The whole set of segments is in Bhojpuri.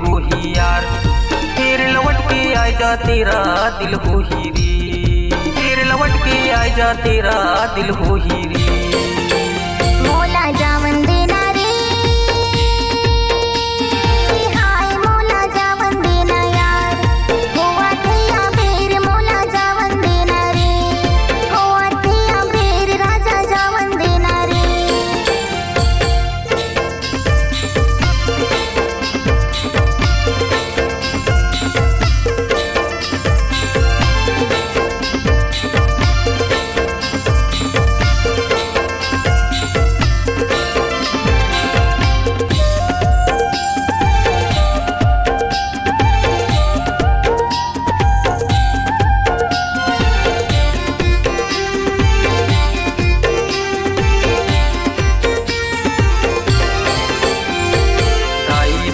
को ही यार, फिर लौट के आ जा तेरा दिल हो ही रे, फिर लौट के आ जा तेरा दिल हो ही रे। मोला जावन देना रे, हाय मोला जावन देना यार, होवा थैया फिर मोला जावन देना रे, होवा थैया फिर राजा जावन देना रे।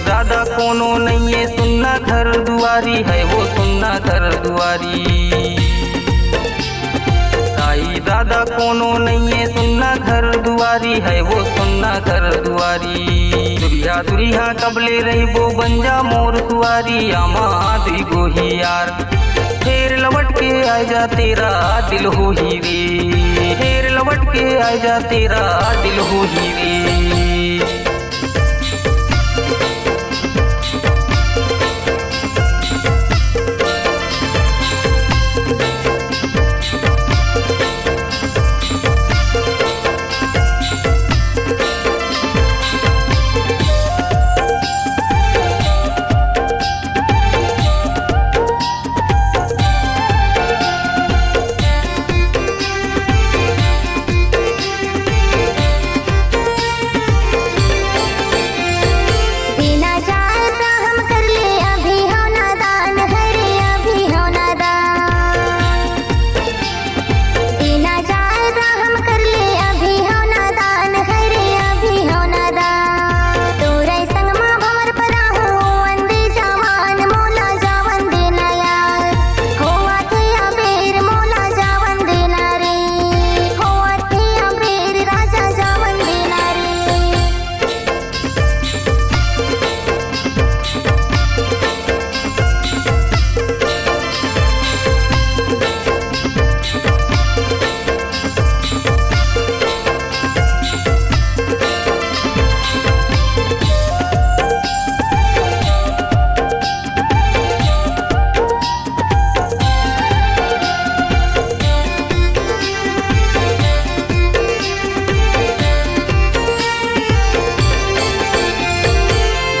दादा कोनो नहीं है सुनना घर दुआरी है वो सुनना घर दुआरी, ताई दादा कोनो नहीं है सुनना घर दुआरी है वो सुनना घर दुआरी। दुरिया दुरिया कबले रही वो बंजा मोर सुआरी, आमा दुई गो ही यार, फिर लौट के आ जा तेरा दिल हो ही रे, फिर लौट के आ जा तेरा दिल हो ही रे।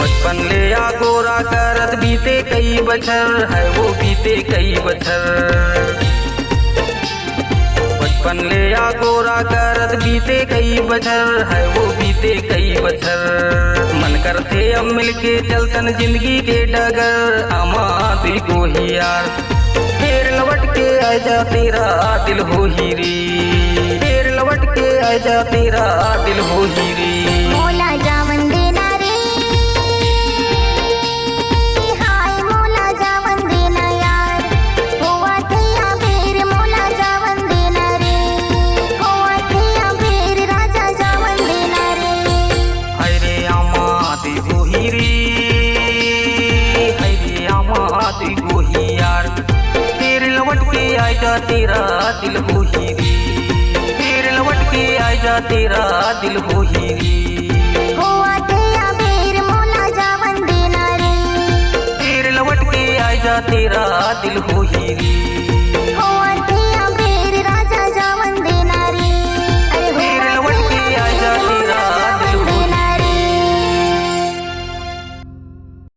बचपन ले आ गोरा करत बीते कई बछर है वो बीते कई बछर, बचपन ले आ गोरा करत बीते कई बछर है वो बीते कई बछर। मन करते अब मिलके चलतन जिंदगी के डगर, आमा दुई को ही यार, फिर लौट के आ जा तेरा दिल हो ही रे, फिर लौट के आ जा तेरा दिल हो ही रे। मोला जावन देना रे, हाय मोला जावन देना यार, होवा थैया फिर मोला जावन देना रे, होवा थैया फिर राजा जावन देना रे। हाय रे आमा दुई को ही रे, हाय रे आमा दुई को ही यार, फिर लौट के आ जा तेरा दिल हो ही रे, फिर लौट के आ जा तेरा दिल हो ही रे। होवा थैया फिर मोला जावन देना रे, फिर लौट के आ जा तेरा दिल हो ही रे।